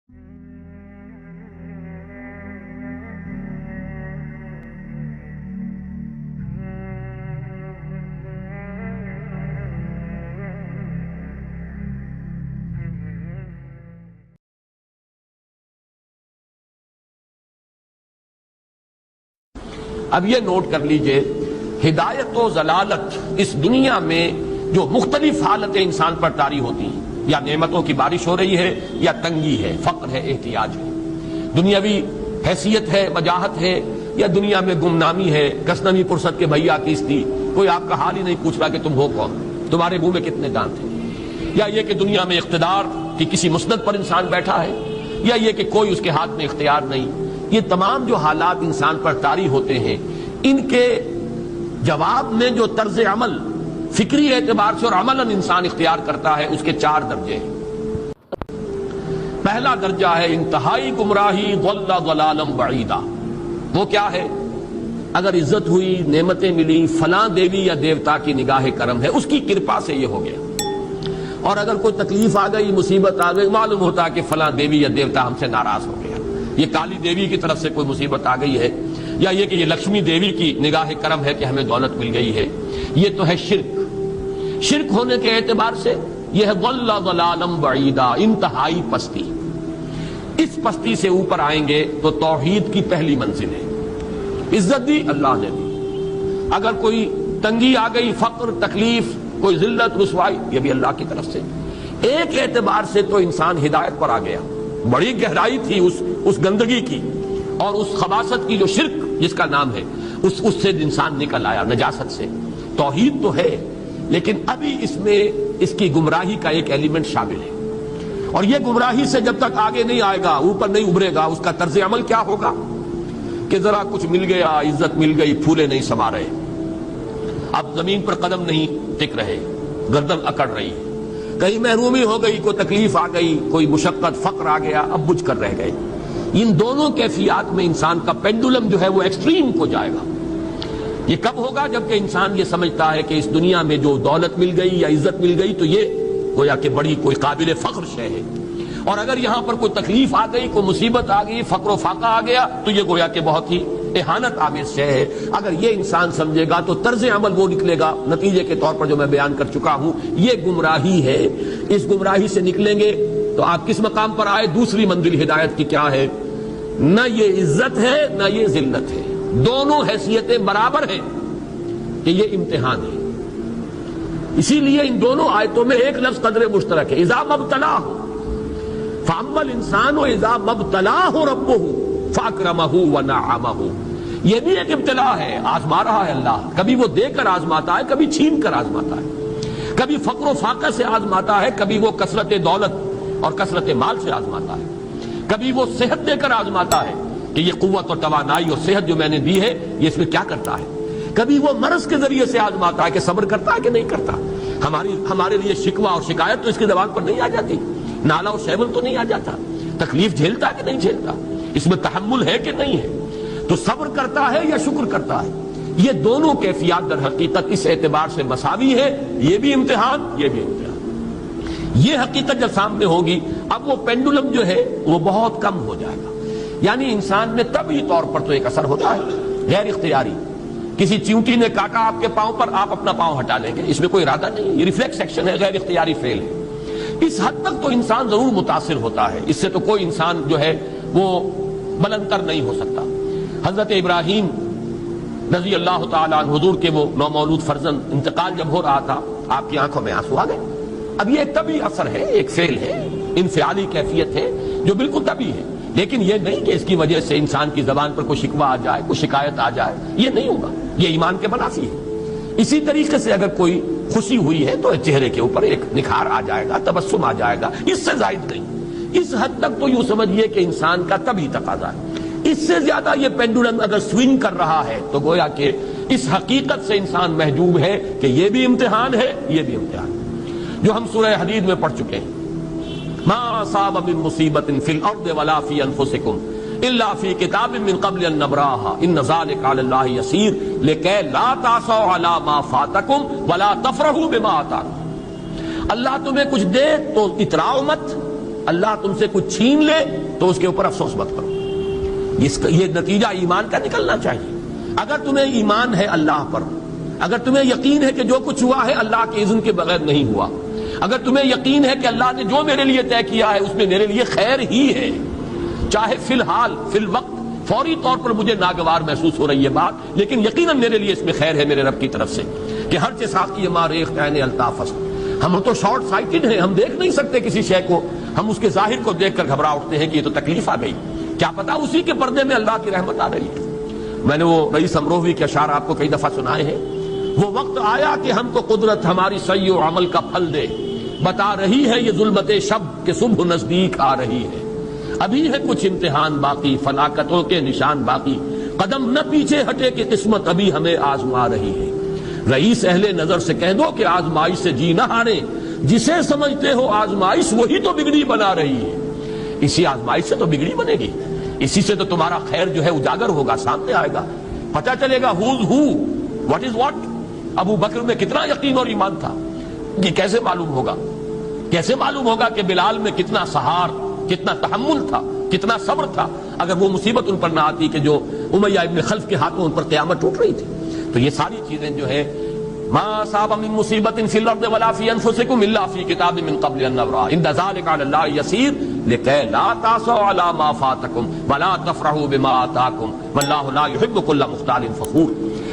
اب یہ نوٹ کر لیجئے، ہدایت و ضلالت اس دنیا میں جو مختلف حالتیں انسان پر طاری ہوتی ہیں، یا نعمتوں کی بارش ہو رہی ہے، یا تنگی ہے، فقر ہے، احتیاج ہے، دنیاوی حیثیت ہے، وجاہت ہے، یا دنیا میں گمنامی ہے، کسنوی پرست کے بھیا کیس تھی، کوئی آپ کا حال ہی نہیں پوچھ رہا کہ تم ہو کون، تمہارے منہ میں کتنے دانت ہیں، یا یہ کہ دنیا میں اقتدار کی کسی مسند پر انسان بیٹھا ہے، یا یہ کہ کوئی اس کے ہاتھ میں اختیار نہیں، یہ تمام جو حالات انسان پر طاری ہوتے ہیں، ان کے جواب میں جو طرز عمل فکری اعتبار سے اور عملاً انسان اختیار کرتا ہے، اس کے 4 درجے ہیں۔ پہلا درجہ ہے انتہائی گمراہی، ضل ضلالا بعیدا۔ وہ کیا ہے؟ اگر عزت ہوئی، نعمتیں ملی، فلاں دیوی یا دیوتا کی نگاہ کرم ہے، اس کی کرپا سے یہ ہو گیا، اور اگر کوئی تکلیف آ گئی، مصیبت آ گئی، معلوم ہوتا ہے کہ فلاں دیوی یا دیوتا ہم سے ناراض ہو گیا، یہ کالی دیوی کی طرف سے کوئی مصیبت آ گئی ہے، یا یہ کہ یہ لکشمی دیوی کی نگاہ کرم ہے کہ ہمیں دولت مل گئی ہے۔ یہ تو ہے شرک۔ شرک ہونے کے اعتبار سے یہ ہے ضل ضلالا بعیدا، انتہائی پستی۔ اس پستی سے اوپر آئیں گے تو توحید کی پہلی منزل ہے۔ عزت دی اللہ نے دی، اگر کوئی تنگی آ گئی، فقر، تکلیف، کوئی ذلت، رسوائی، یہ بھی اللہ کی طرف سے۔ ایک اعتبار سے تو انسان ہدایت پر آ گیا، بڑی گہرائی تھی اس گندگی کی اور اس خباثت کی جو شرک جس کا نام ہے، اس سے انسان نکل آیا، نجاست سے۔ توحید تو ہے، لیکن ابھی اس میں اس کی گمراہی کا ایک ایلیمنٹ شامل ہے، اور یہ گمراہی سے جب تک آگے نہیں آئے گا، اوپر نہیں ابھرے گا، اس کا طرز عمل کیا ہوگا کہ ذرا کچھ مل گیا، عزت مل گئی، پھولے نہیں سما رہے، اب زمین پر قدم نہیں ٹک رہے، گردن اکڑ رہی، کہیں محرومی ہو گئی، کوئی تکلیف آ گئی، کوئی مشقت، فقر آ گیا، اب بجھ کر رہ گئے۔ ان دونوں کیفیات میں انسان کا پینڈولم جو ہے وہ ایکسٹریم کو جائے گا۔ یہ کب ہوگا؟ جبکہ انسان یہ سمجھتا ہے کہ اس دنیا میں جو دولت مل گئی یا عزت مل گئی تو یہ گویا کہ بڑی کوئی قابل فخر شے ہے، اور اگر یہاں پر کوئی تکلیف آ گئی، کوئی مصیبت آ گئی، فقر و فاقہ آ گیا تو یہ گویا کہ بہت ہی اہانت آمیز شے ہے۔ اگر یہ انسان سمجھے گا تو طرز عمل وہ نکلے گا، نتیجے کے طور پر جو میں بیان کر چکا ہوں، یہ گمراہی ہے۔ اس گمراہی سے نکلیں گے تو آپ کس مقام پر آئے؟ دوسری منزل ہدایت کی کیا ہے؟ نہ یہ عزت ہے نہ یہ ذلت ہے، دونوں حیثیتیں برابر ہیں کہ یہ امتحان ہے۔ اسی لیے ان دونوں آیتوں میں ایک لفظ قدر مشترک ہے، اذا مبتلاہ، فاما الانسان اذا مبتلاہ ربہ فاکرمہ ونعمہ۔ یہ بھی ایک ابتلا ہے، آزما رہا ہے اللہ، کبھی وہ دے کر آزماتا ہے، کبھی چھین کر آزماتا ہے، کبھی فقر و فاقہ سے آزماتا ہے، کبھی وہ کثرت دولت اور کثرت مال سے آزماتا ہے، کبھی وہ صحت دے کر آزماتا ہے کہ یہ قوت اور توانائی اور صحت جو میں نے دی ہے یہ اس میں کیا کرتا ہے، کبھی وہ مرض کے ذریعے سے آزماتا ہے کہ صبر کرتا ہے کہ نہیں کرتا۔ ہمارے لیے شکوہ اور شکایت تو اس کی زبان پر نہیں آ جاتی، نالا اور شیون تو نہیں آ جاتا، تکلیف جھیلتا ہے کہ نہیں جھیلتا، اس میں تحمل ہے کہ نہیں ہے، تو صبر کرتا ہے یا شکر کرتا ہے۔ یہ دونوں کیفیات در حقیقت اس اعتبار سے مساوی ہے، یہ بھی امتحان، یہ بھی امتحان۔ یہ حقیقت جب سامنے ہوگی، اب وہ پینڈولم جو ہے وہ بہت کم ہو جائے گا، یعنی انسان میں طبعی طور پر تو ایک اثر ہوتا ہے غیر اختیاری، کسی چیونٹی نے کاٹا آپ کے پاؤں پر، آپ اپنا پاؤں ہٹا لیں گے، اس میں کوئی ارادہ نہیں، یہ ریفلیکس ایکشن ہے، غیر اختیاری فعل ہے۔ اس حد تک تو انسان ضرور متاثر ہوتا ہے، اس سے تو کوئی انسان جو ہے وہ بلند تر نہیں ہو سکتا۔ حضرت ابراہیم رضی اللہ تعالیٰ عنہ، حضور کے وہ نومولود فرزند، انتقال جب ہو رہا تھا، آپ کی آنکھوں میں آنسو آ گئے۔ اب یہ طبعی اثر ہے، ایک فعل ہے، انفعالی کیفیت ہے جو بالکل طبعی ہے، لیکن یہ نہیں کہ اس کی وجہ سے انسان کی زبان پر کوئی شکوہ آ جائے، کوئی شکایت آ جائے، یہ نہیں ہوگا، یہ ایمان کے منافی ہے۔ اسی طریقے سے اگر کوئی خوشی ہوئی ہے تو چہرے کے اوپر ایک نکھار آ جائے گا، تبسم آ جائے گا، اس سے زائد نہیں۔ اس حد تک تو یوں سمجھیے کہ انسان کا طبعی تقاضا ہے۔ اس سے زیادہ یہ پینڈولم اگر سوئنگ کر رہا ہے تو گویا کہ اس حقیقت سے انسان محجوب ہے کہ یہ بھی امتحان ہے، یہ بھی امتحان ہے، جو ہم سورہ حدید میں پڑھ چکے ہیں۔ ما اصاب من مصیبت فی الارض ولا فی انفسکم الا فی کتاب من قبل ان نبراها ان ذلک علی اللہ یسیر لکی لا تعصوا علی ما فاتکم ولا تفرحوا بما آتاکم۔ اللہ تمہیں کچھ دے تو اتراؤ مت، اللہ تم سے کچھ چھین لے تو اس کے اوپر افسوس مت کرو. یہ نتیجہ ایمان کا نکلنا چاہیے. اگر تمہیں ایمان ہے اللہ پر، اگر تمہیں یقین ہے کہ جو کچھ ہوا ہے اللہ کے اذن کے بغیر نہیں ہوا، اگر تمہیں یقین ہے کہ اللہ نے جو میرے لیے طے کیا ہے اس میں میرے لیے خیر ہی ہے، چاہے فی الحال فی الوقت فوری طور پر مجھے ناگوار محسوس ہو رہی ہے بات، لیکن یقیناً میرے لیے اس میں خیر ہے میرے رب کی طرف سے کہ ہر چیز کی ماریخ عین الطاف. ہم تو شارٹ سائٹڈ ہیں، ہم دیکھ نہیں سکتے کسی شے کو، ہم اس کے ظاہر کو دیکھ کر گھبرا اٹھتے ہیں کہ یہ تو تکلیف آ گئی، کیا پتا اسی کے پردے میں اللہ کی رحمت آ رہی ہے. میں نے وہ رئیس امروہوی کے اشعار آپ کو کئی دفعہ سنائے ہیں. وہ وقت آیا کہ ہم کو قدرت ہماری سعی و عمل کا پھل دے، بتا رہی ہے یہ ظلمت شب کہ صبح نزدیک آ رہی ہے. ابھی ہے کچھ امتحان باقی، فلاکتوں کے نشان باقی، قدم نہ پیچھے ہٹے کہ قسمت ابھی ہمیں آزما رہی ہے. رئیس اہل نظر سے کہہ دو کہ آزمائش سے جی نہ ہارے، جسے سمجھتے ہو آزمائش وہی تو بگڑی بنا رہی ہے. اسی آزمائش سے تو بگڑی بنے گی، اسی سے تو تمہارا خیر جو ہے اجاگر ہوگا، سامنے آئے گا، پتہ چلے گا who's who, what is what. ابو بکر میں کتنا یقین اور ایمان تھا، یہ کیسے معلوم ہوگا؟ کیسے معلوم ہوگا کہ بلال میں کتنا سہار، کتنا تحمل تھا، کتنا صبر تھا، اگر وہ مصیبت ان پر نہ آتی کہ جو امیہ ابن خلف کے ہاتھوں ان پر قیامت ٹوٹ رہی تھی. تو یہ ساری چیزیں جو ہے ما اصاب من مصیبت فی الارض ولا فی انفسکم الا فی کتاب من قبل ان نبرأ ان ذلک علی اللہ یسیر لکی لا تأسوا علی ما فاتکم ولا تفرحوا بما آتاکم واللہ لا یحب کل مختال فخور.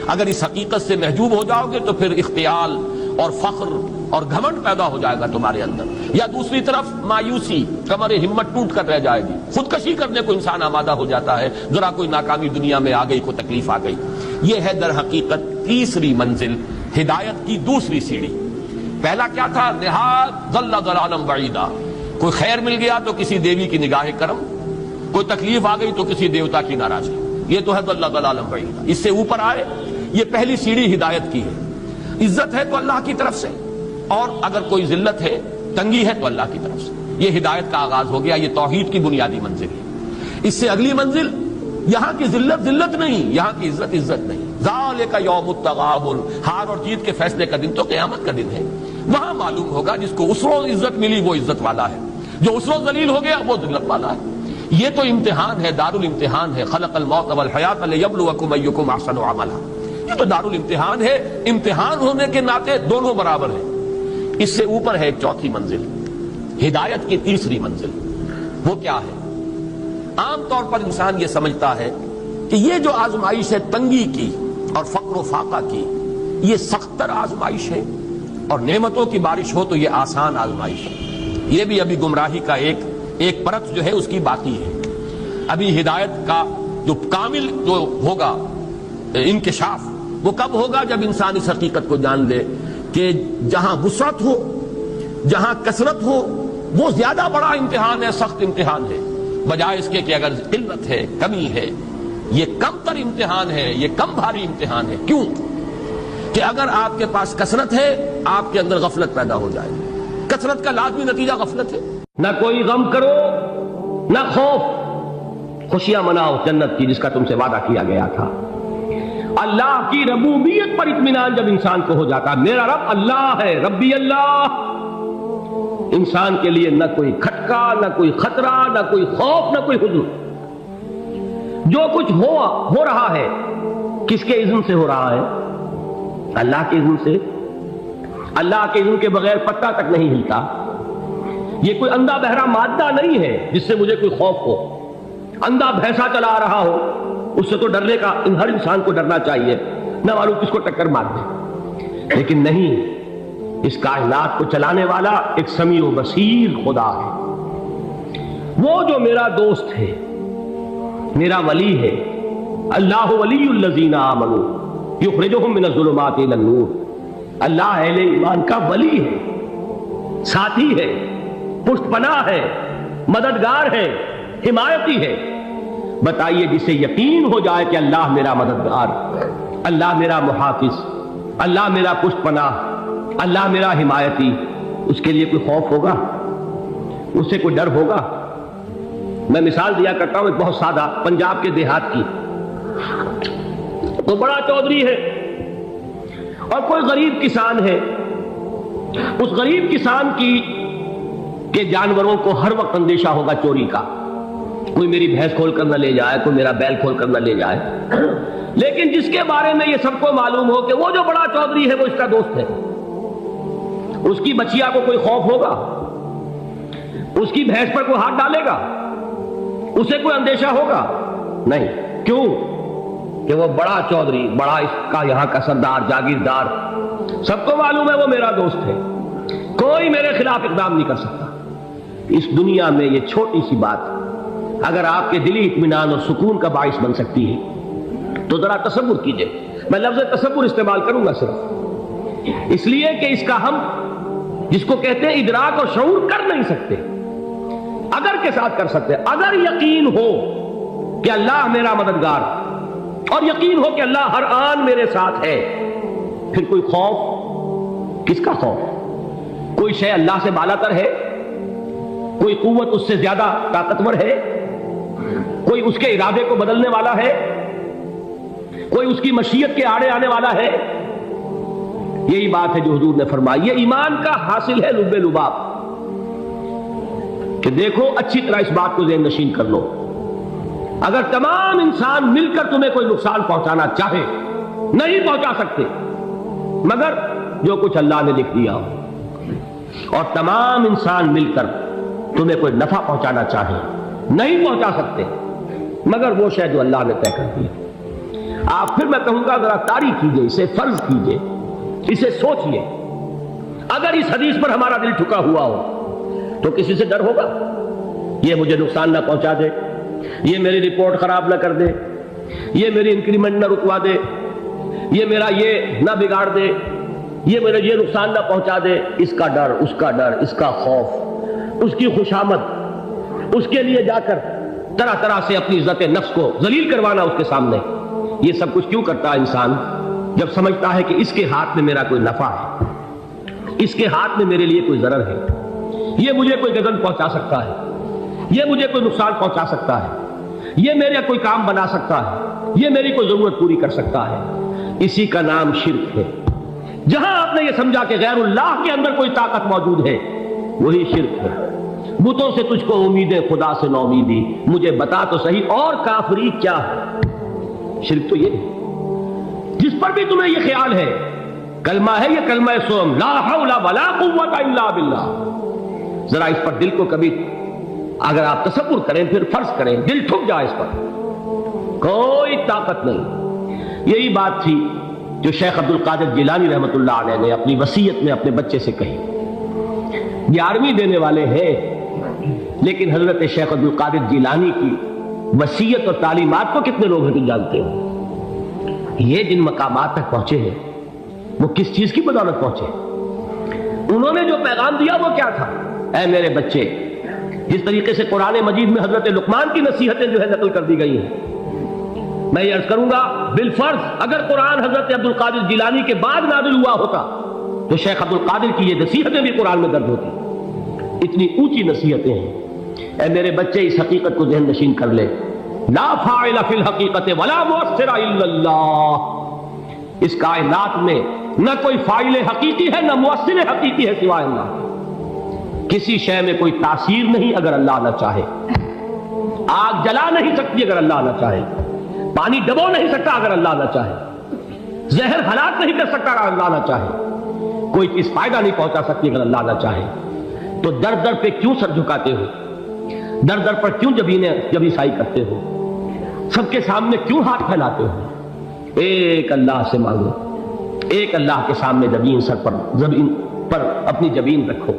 اگر اس حقیقت سے محجوب ہو جاؤ گے تو پھر اختیال اور فخر اور گھمنڈ پیدا ہو جائے گا تمہارے اندر، یا دوسری طرف مایوسی، کمر ہمت ٹوٹ کر رہ جائے گی، خودکشی کرنے کو انسان آمادہ ہو جاتا ہے ذرا کوئی ناکامی دنیا میں آ گئی، کوئی تکلیف آ گئی. یہ ہے در حقیقت تیسری منزل، ہدایت کی دوسری سیڑھی. پہلا کیا تھا؟ نہاد ضل ضلالا بعیدا، کوئی خیر مل گیا تو کسی دیوی کی نگاہ کرم، کوئی تکلیف آ گئی تو کسی دیوتا کی ناراضگی، یہ تو ہے ضل ضلالا بعیدا. اس سے اوپر آئے، یہ پہلی سیڑھی ہدایت کی ہے. عزت ہے تو اللہ کی طرف سے، اور اگر کوئی ذلت ہے، تنگی ہے تو اللہ کی طرف سے. یہ ہدایت کا آغاز ہو گیا، یہ توحید کی بنیادی منزل ہے. اس سے اگلی منزل، یہاں کی ذلت ذلت نہیں، یہاں کی عزت عزت نہیں. ذالک یوم التغابن، ہار اور جیت کے فیصلے کا دن تو قیامت کا دن ہے. وہاں معلوم ہوگا جس کو اس روز عزت ملی وہ عزت والا ہے، جو اس روز ذلیل ہو گیا وہ ذلت والا ہے. یہ تو امتحان ہے، دارالامتحان ہے. خلق الموت والحیات لیبلوکم ایکم احسن عملا، یہ تو دارالامتحان ہے. امتحان ہونے کے ناطے دونوں برابر ہیں. اس سے اوپر ہے ایک چوتھی منزل، ہدایت کی تیسری منزل. وہ کیا ہے؟ عام طور پر انسان یہ سمجھتا ہے کہ یہ جو آزمائش ہے تنگی کی اور فقر و فاقہ کی، یہ سخت تر آزمائش ہے، اور نعمتوں کی بارش ہو تو یہ آسان آزمائش ہے. یہ بھی ابھی گمراہی کا ایک پرت جو ہے اس کی باقی ہے. ابھی ہدایت کا جو کامل جو ہوگا انکشاف وہ کب ہوگا؟ جب انسان اس حقیقت کو جان لے کہ جہاں وسعت ہو، جہاں کثرت ہو، وہ زیادہ بڑا امتحان ہے، سخت امتحان ہے، بجائے اس کے کہ اگر قلت ہے، کمی ہے، یہ کم تر امتحان ہے، یہ کم بھاری امتحان ہے. کیوں کہ اگر آپ کے پاس کثرت ہے آپ کے اندر غفلت پیدا ہو جائے گی. کثرت کا لازمی نتیجہ غفلت ہے. نہ کوئی غم کرو نہ خوف، خوشیاں مناؤ جنت کی جس کا تم سے وعدہ کیا گیا تھا. اللہ کی ربوبیت پر اطمینان جب انسان کو ہو جاتا، میرا رب اللہ ہے، ربی اللہ، انسان کے لیے نہ کوئی کھٹکا، نہ کوئی خطرہ، نہ کوئی خوف، نہ کوئی حزن. جو کچھ ہو رہا ہے کس کے اذن سے ہو رہا ہے؟ اللہ کے اذن سے. اللہ کے اذن کے بغیر پتہ تک نہیں ہلتا. یہ کوئی اندھا بہرا مادہ نہیں ہے جس سے مجھے کوئی خوف ہو. اندھا بھینسا چلا رہا ہو اس سے تو ڈرنے کا ہر انسان کو ڈرنا چاہیے، نہ معلوم کس کو ٹکر مار دے. لیکن نہیں، اس کائنات کو چلانے والا ایک سمیع و بصیر خدا ہے. وہ جو میرا دوست ہے، میرا ولی ہے. اللہ ولی الذین آمنوا یخرجہم من الظلمات الی النور. اللہ اہل ایمان کا ولی ہے، ساتھی ہے، پشت پناہ ہے، مددگار ہے، حمایتی ہے. بتائیے جسے یقین ہو جائے کہ اللہ میرا مددگار، اللہ میرا محافظ، اللہ میرا پشت پناہ، اللہ میرا حمایتی، اس کے لیے کوئی خوف ہوگا؟ اس سے کوئی ڈر ہوگا؟ میں مثال دیا کرتا ہوں ایک بہت سادہ، پنجاب کے دیہات کی. تو بڑا چودھری ہے اور کوئی غریب کسان ہے. اس غریب کسان کی کہ جانوروں کو ہر وقت اندیشہ ہوگا چوری کا، کوئی میری بھینس کھول کر نہ لے جائے، کوئی میرا بیل کھول کر نہ لے جائے. لیکن جس کے بارے میں یہ سب کو معلوم ہو کہ وہ جو بڑا چودھری ہے وہ اس کا دوست ہے، اس کی بچیا کو کوئی خوف ہوگا؟ اس کی بھینس پر کوئی ہاتھ ڈالے گا؟ اسے کوئی اندیشہ ہوگا؟ نہیں. کیوں؟ کہ وہ بڑا چودھری، بڑا اس کا یہاں کا سردار، جاگیردار، سب کو معلوم ہے وہ میرا دوست ہے، کوئی میرے خلاف اقدام نہیں کر سکتا. اس دنیا میں یہ چھوٹی سی بات اگر آپ کے دلی اطمینان اور سکون کا باعث بن سکتی ہے تو ذرا تصور کیجئے. میں لفظ تصور استعمال کروں گا صرف اس لیے کہ اس کا ہم جس کو کہتے ہیں ادراک اور شعور کر نہیں سکتے، اگر کے ساتھ کر سکتے. اگر یقین ہو کہ اللہ میرا مددگار اور یقین ہو کہ اللہ ہر آن میرے ساتھ ہے، پھر کوئی خوف کس کا خوف؟ کوئی شے اللہ سے بالا تر ہے؟ کوئی قوت اس سے زیادہ طاقتور ہے؟ کوئی اس کے ارادے کو بدلنے والا ہے؟ کوئی اس کی مشیت کے آڑے آنے والا ہے؟ یہی بات ہے جو حضور نے فرمائی. یہ ایمان کا حاصل ہے لب لباب، کہ دیکھو اچھی طرح اس بات کو ذہن نشین کر لو. اگر تمام انسان مل کر تمہیں کوئی نقصان پہنچانا چاہے نہیں پہنچا سکتے مگر جو کچھ اللہ نے لکھ دیا ہو، اور تمام انسان مل کر تمہیں کوئی نفع پہنچانا چاہے نہیں پہنچا سکتے مگر وہ شے جو اللہ نے طے کر دیا. آپ پھر میں کہوں گا ذرا تاریخ کیجئے، اسے فرض کیجئے، اسے سوچئے. اگر اس حدیث پر ہمارا دل ٹھکا ہوا ہو تو کسی سے ڈر ہوگا؟ یہ مجھے نقصان نہ پہنچا دے، یہ میری رپورٹ خراب نہ کر دے، یہ میری انکریمنٹ نہ رکوا دے، یہ میرا یہ نہ بگاڑ دے، یہ میرا یہ نقصان نہ پہنچا دے. اس کا ڈر، اس کا ڈر، اس کا خوف، اس کی خوشامد، اس کے لیے جا کر طرح طرح سے اپنی عزت نفس کو ذلیل کروانا اس کے سامنے. یہ سب کچھ کیوں کرتا ہے انسان؟ جب سمجھتا ہے کہ اس کے ہاتھ میں میرا کوئی نفع ہے، اس کے ہاتھ میں میرے لیے کوئی ضرر ہے، یہ مجھے کوئی گزن پہنچا سکتا ہے، یہ مجھے کوئی نقصان پہنچا سکتا ہے، یہ میرا کوئی کام بنا سکتا ہے، یہ میری کوئی ضرورت پوری کر سکتا ہے. اسی کا نام شرک ہے. جہاں آپ نے یہ سمجھا کہ غیر اللہ کے اندر کوئی طاقت موجود ہے وہی شرک ہے. بتوں سے تجھ کو امیدیں، خدا سے نو امیدی، مجھے بتا تو صحیح اور کافری کیا ہے؟ شرک تو یہ ہے. جس پر بھی تمہیں یہ خیال ہے کلمہ ہے، یہ کلمہ سوم لا حول ولا قوت الا باللہ. ذرا اس پر دل کو کبھی اگر آپ تصور کریں، پھر فرض کریں، دل ٹھک جائے اس پر، کوئی طاقت نہیں. یہی بات تھی جو شیخ عبد القادر جیلانی رحمۃ اللہ علیہ نے اپنی وصیت میں اپنے بچے سے کہی. 11ویں دینے والے ہیں لیکن حضرت شیخ عبد القادر جیلانی کی وصیت اور تعلیمات کو کتنے لوگ ہیں تم جانتے ہو؟ یہ جن مقامات تک پہنچے ہیں وہ کس چیز کی بدولت پہنچے؟ انہوں نے جو پیغام دیا وہ کیا تھا؟ اے میرے بچے، جس طریقے سے قرآن مجید میں حضرت لقمان کی نصیحتیں جو ہے نقل کر دی گئی ہیں، میں یہ عرض کروں گا بالفرض اگر قرآن حضرت عبد القادر جیلانی کے بعد نازل ہوا ہوتا تو شیخ عبد القادر کی یہ نصیحتیں بھی قرآن میں درج ہوتی. اتنی اونچی نصیحتیں ہیں. اے میرے بچے، اس حقیقت کو ذہن نشین کر لے، لا فاعل فی الحقیقت ولا مؤثر الا اللہ. اس کائنات میں نہ کوئی فاعل حقیقی ہے نہ مؤثر حقیقی ہے سوائے اللہ. کسی شے میں کوئی تاثیر نہیں اگر اللہ نہ چاہے. آگ جلا نہیں سکتی اگر اللہ نہ چاہے، پانی ڈبو نہیں سکتا اگر اللہ نہ چاہے، زہر ہلاک نہیں کر سکتا اگر اللہ نہ چاہے، کوئی چیز فائدہ نہیں پہنچا سکتی اگر اللہ نہ چاہے. تو در در پہ کیوں سر جھکاتے ہو؟ در در پر کیوں جبیں سائی کرتے ہو؟ سب کے سامنے کیوں ہاتھ پھیلاتے ہو؟ ایک اللہ سے مانگو، ایک اللہ کے سامنے زمین پر اپنی جبین رکھو.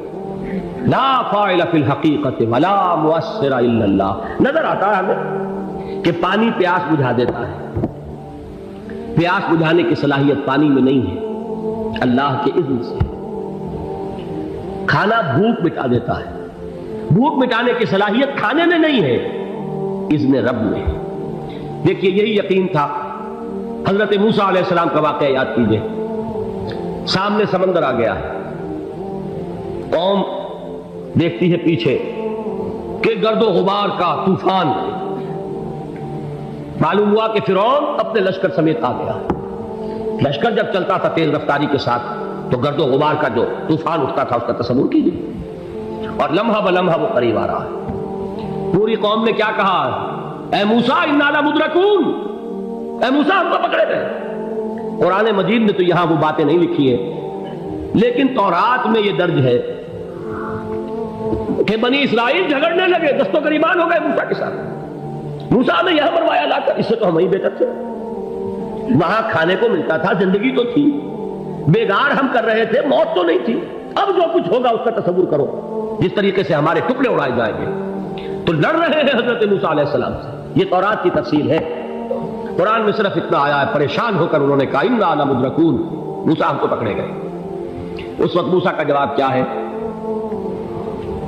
لا فاعل فی الحقیقت ولا مؤثر الا اللہ. نظر آتا ہے ہمیں کہ پانی پیاس بجھا دیتا ہے. پیاس بجھانے کی صلاحیت پانی میں نہیں ہے، اللہ کے اذن سے. کھانا بھوک مٹا دیتا ہے، بھوک مٹانے کی صلاحیت کھانے میں نہیں ہے، اذن رب میں. دیکھیے یہی یقین تھا. حضرت موسیٰ علیہ السلام کا واقعہ یاد کیجئے. سامنے سمندر آ گیا ہے، قوم دیکھتی ہے پیچھے کہ گرد و غبار کا طوفان. معلوم ہوا کہ فرعون اپنے لشکر سمیت آ گیا. لشکر جب چلتا تھا تیز رفتاری کے ساتھ تو گرد و غبار کا جو طوفان اٹھتا تھا اس کا تصور کیجیے. اور لمحہ بلمحہ وہ قریب آ رہا ہے۔ پوری قوم نے کیا کہا؟ اے موسیٰ انا لمدرکون، اے موسیٰ ہم کو پکڑے گئے۔ قرآن مجید میں تو یہاں وہ باتیں نہیں لکھی ہیں، لیکن تورات میں یہ درج ہے کہ بنی اسرائیل جھگڑنے لگے، دست و گریبان ہو گئے موسیٰ کے ساتھ۔ موسیٰ نے یہاں مروایا لا کر، اس سے تو ہم ہی بہتر تھے، وہاں کھانے کو ملتا تھا، زندگی تو تھی، بیگار ہم کر رہے تھے، موت تو نہیں تھی۔ اب جو کچھ ہوگا اس کا تصور کرو، جس طریقے سے ہمارے ٹکڑے اڑائے جائیں گے۔ تو لڑ رہے ہیں حضرت موسیٰ علیہ السلام سے، یہ تورات کی تفصیل ہے۔ قرآن میں صرف اتنا آیا ہے، پریشان ہو کر انہوں نے کہا انا لمدرکون، موسیٰ ہم کو پکڑے گئے۔ اس وقت موسیٰ کا جواب کیا ہے؟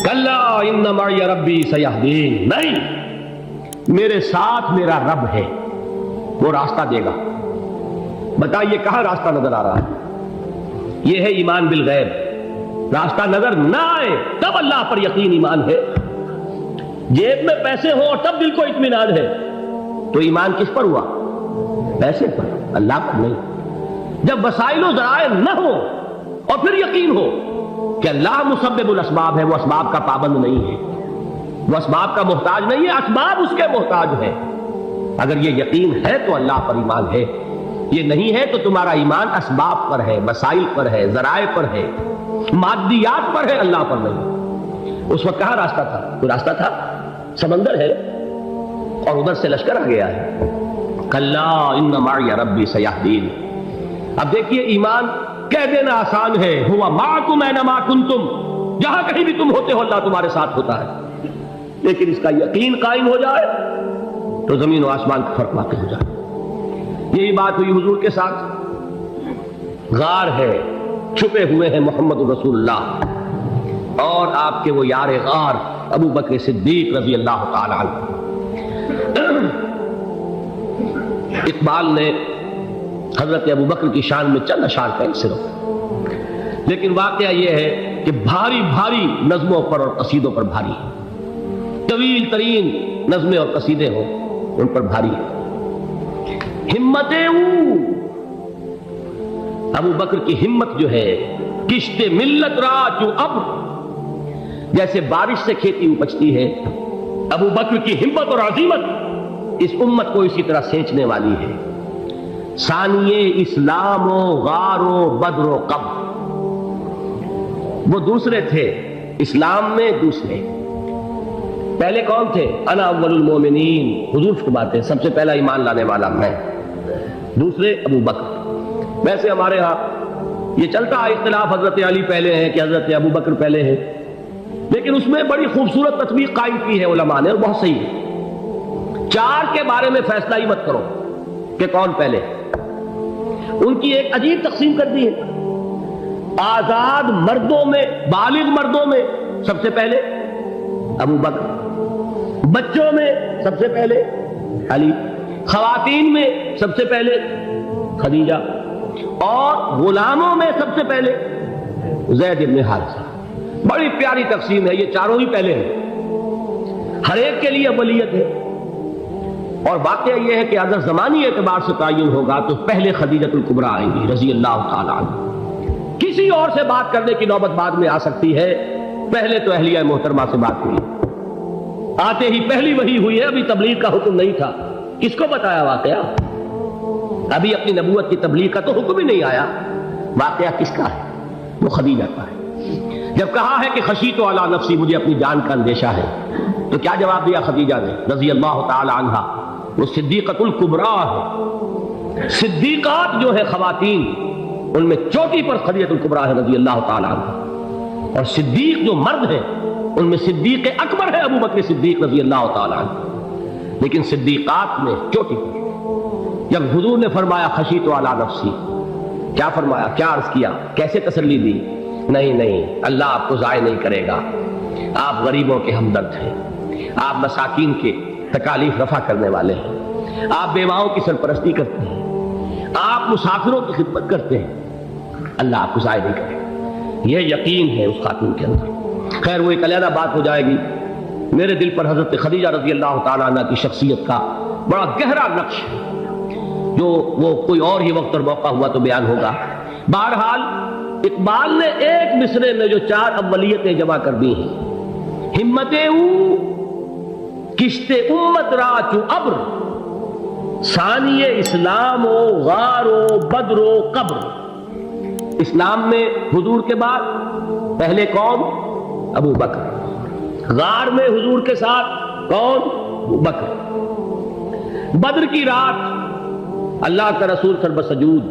کلا ان معی ربی سیہدین، نہیں، میرے ساتھ میرا رب ہے، وہ راستہ دے گا۔ بتائیے کہاں راستہ نظر آ رہا ہے؟ یہ ہے ایمان بالغیب۔ راستہ نظر نہ آئے تب اللہ پر یقین ایمان ہے، جیب میں پیسے ہوں اور تب دل کو اطمینان ہے تو ایمان کس پر ہوا؟ پیسے پر، اللہ پر نہیں۔ جب وسائل و ذرائع نہ ہو اور پھر یقین ہو کہ اللہ مسبب الاسباب ہے، وہ اسباب کا پابند نہیں ہے، وہ اسباب کا محتاج نہیں ہے، اسباب اس کے محتاج ہے۔ اگر یہ یقین ہے تو اللہ پر ایمان ہے، یہ نہیں ہے تو تمہارا ایمان اسباب پر ہے، وسائل پر ہے، ذرائع پر ہے، مادیات پر ہے، اللہ پر نہیں۔ اس وقت کہاں راستہ تھا؟ کوئی راستہ تھا؟ سمندر ہے اور ادھر سے لشکر آ گیا ہے۔ کلا ان معی ربی سیہدین۔ اب دیکھیے ایمان کہہ دینا آسان ہے، ہوا معکم اینما کنتم، جہاں کہیں بھی تم ہوتے ہو اللہ تمہارے ساتھ ہوتا ہے، لیکن اس کا یقین قائم ہو جائے تو زمین و آسمان کا فرق واقع ہو جائے۔ یہی بات ہوئی حضور کے ساتھ۔ غار ہے، چھپے ہوئے ہیں محمد رسول اللہ اور آپ کے وہ یار غار ابو بکر صدیق رضی اللہ تعالی عنہ۔ اقبال نے حضرت ابو بکر کی شان میں چند اشعار کہیں صرف، لیکن واقعہ یہ ہے کہ بھاری بھاری نظموں پر اور قصیدوں پر بھاری ہے، طویل ترین نظمیں اور قصیدے ہوں ان پر بھاری ہے۔ ہمتیں ابو بکر کی ہمت جو ہے، کشت ملت را جو ابر، جیسے بارش سے کھیتی اپجتی ہے، ابو بکر کی ہمت اور عزیمت اس امت کو اسی طرح سینچنے والی ہے۔ ثانیے اسلام و غار و بدر و قبر، وہ دوسرے تھے اسلام میں، دوسرے پہلے کون تھے؟ انا اول المومنین، حضور فرماتے ہیں سب سے پہلا ایمان لانے والا میں، دوسرے ابو بکر۔ ویسے ہمارے ہاں یہ چلتا ہے اختلاف، حضرت علی پہلے ہیں کہ حضرت ابو بکر پہلے ہیں، لیکن اس میں بڑی خوبصورت تطبیق قائم کی ہے علماء نے اور بہت صحیح ہے۔ چار کے بارے میں فیصلہ ہی مت کرو کہ کون پہلے، ان کی ایک عجیب تقسیم کر دی ہے۔ آزاد مردوں میں، بالغ مردوں میں سب سے پہلے ابو بکر، بچوں میں سب سے پہلے علی، خواتین میں سب سے پہلے خدیجہ، اور غلاموں میں سب سے پہلے زید بن حارثہ۔ بڑی پیاری تقسیم ہے، یہ چاروں ہی پہلے ہیں، ہر ایک کے لیے اولیت ہے۔ اور واقعہ یہ ہے کہ اگر زمانی اعتبار سے تعین ہوگا تو پہلے خدیجۃ الکبریٰ آئیں گی رضی اللہ تعالی عنہ، کسی اور سے بات کرنے کی نوبت بعد میں آ سکتی ہے، پہلے تو اہلیہ محترمہ سے بات ہوئی، آتے ہی پہلی وحی ہوئی ہے، ابھی تبلیغ کا حکم نہیں تھا۔ کس کو بتایا واقعہ؟ ابھی اپنی نبوت کی تبلیغ کا تو حکم ہی نہیں آیا۔ واقعہ کس کا ہے؟ وہ خدیجہ کا ہے۔ جب کہا ہے کہ خشیت علی نفسی، مجھے اپنی جان کا اندیشہ ہے، تو کیا جواب دیا خدیجہ نے رضی اللہ تعالی عنہا؟ وہ صدیقۃ الکبریٰ ہے۔ صدیقات جو ہے خواتین، ان میں چوٹی پر خدیجۃ الکبریٰ ہے رضی اللہ تعالی عنہا، اور صدیق جو مرد ہیں ان میں صدیق اکبر ہے ابو بکر صدیق رضی اللہ تعالی عنہ، لیکن صدیقات میں چوٹی پر۔ جب حضور نے فرمایا خشیت علی نفسی، کیا فرمایا، کیا عرض کیا، کیسے تسلی دی؟ نہیں نہیں، اللہ آپ کو ضائع نہیں کرے گا، آپ غریبوں کے ہمدرد ہیں، آپ مساکین کے تکالیف رفع کرنے والے ہیں، آپ بیواؤں کی سرپرستی کرتے ہیں، آپ مسافروں کی خدمت کرتے ہیں، اللہ آپ کو ضائع نہیں کرے گا۔ یہ یقین ہے اس خاتون کے اندر۔ خیر وہ ایک علیحدہ بات ہو جائے گی۔ میرے دل پر حضرت خدیجہ رضی اللہ تعالیٰ عنہ کی شخصیت کا بڑا گہرا نقش ہے، جو وہ کوئی اور ہی وقت اور موقع ہوا تو بیان ہوگا۔ بہرحال اقبال نے ایک مصرے میں جو چار اولیتیں جمع کر دی ہیں، ہمت او کشت امت را چو ابر، ثانی اسلام و غار و بدر و قبر۔ اسلام میں حضور کے بعد پہلے کون؟ ابو بکر۔ غار میں حضور کے ساتھ کون؟ ابو بکر۔ بدر کی رات اللہ کا رسول سرب سجود،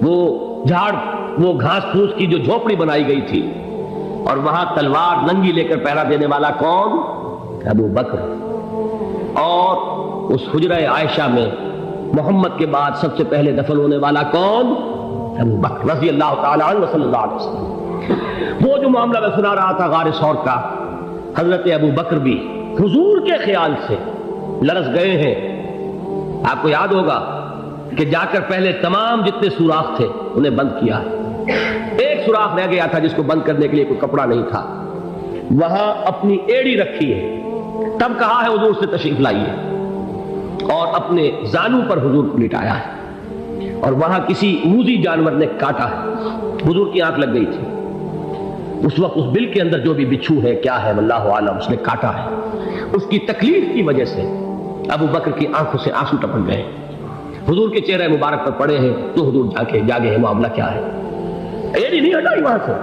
وہ جھاڑ، وہ گھاس پھوس کی جو جھوپڑی بنائی گئی تھی، اور وہاں تلوار ننگی لے کر پہرا دینے والا کون؟ ابو بکر۔ اور اس حجرہ عائشہ میں محمد کے بعد سب سے پہلے دفن ہونے والا کون؟ ابو بکر رضی اللہ تعالیٰ عنہ صلی اللہ علیہ وسلم۔ وہ جو معاملہ میں سنا رہا تھا غار ثور کا، حضرت ابو بکر بھی حضور کے خیال سے لرز گئے ہیں۔ آپ کو یاد ہوگا کہ جا کر پہلے تمام جتنے سوراخ تھے انہیں بند کیا ہے، ایک سوراخ رہ گیا تھا جس کو بند کرنے کے لیے کوئی کپڑا نہیں تھا، وہاں اپنی ایڑی رکھی ہے، تب کہا ہے حضور سے تشریف لائیے، اور اپنے زانو پر حضور کو لٹایا ہے، اور وہاں کسی موذی جانور نے کاٹا ہے، حضور کی آنکھ لگ گئی تھی، اس وقت اس بل کے اندر جو بھی بچھو ہے کیا ہے واللہ عالم، اس نے کاٹا ہے، اس کی تکلیف کی وجہ سے ابو بکر کی آنکھوں سے آنسو ٹپک گئے، حضور کے چہرے مبارک پر پڑے ہیں، تو حضور جاگے ہیں، معاملہ کیا ہے؟ ایڑی نہیں ہٹائی وہاں سے،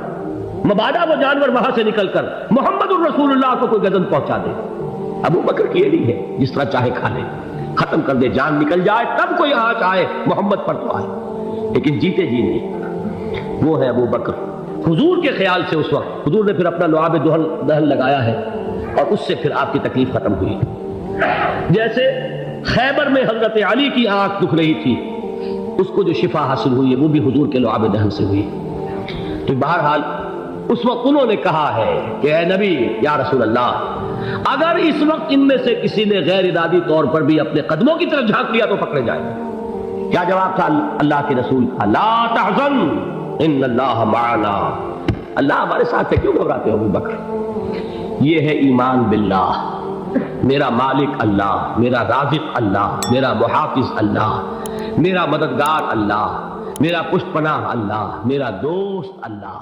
مبادا وہ جانور وہاں سے نکل کر محمد الرسول اللہ کو کوئی گزن پہنچا دے، ابو بکر کی ایڑی ہے، جس طرح چاہے کھا لے، ختم کر دے، جان نکل جائے تب کوئی آنچ آئے محمد پر تو آئے، لیکن جیتے جی نہیں۔ وہ ہے ابو بکر حضور کے خیال سے۔ اس وقت حضور نے پھر اپنا لعاب دہن لگایا ہے، اور اس سے پھر آپ کی تکلیف ختم ہوئی۔ جیسے خیبر میں حضرت علی کی آنکھ دکھ رہی تھی، اس کو جو شفا حاصل ہوئی ہے وہ بھی حضور کے لعاب دہن سے ہوئی۔ تو بہرحال اس وقت انہوں نے کہا ہے کہ اے نبی یا رسول اللہ، اگر اس وقت ان میں سے کسی نے غیر ارادی طور پر بھی اپنے قدموں کی طرف جھانک لیا تو پکڑے جائیں۔ کیا جواب تھا اللہ کے رسول کا؟ لا تحزن ان اللہ معنا، اللہ ہمارے ساتھ ہے، کیوں گھبراتے ہو ابو بکر؟ یہ ہے ایمان باللہ، میرا مالک اللہ، میرا رازق اللہ، میرا محافظ اللہ، میرا مددگار اللہ، میرا پشت پناہ اللہ، میرا دوست اللہ۔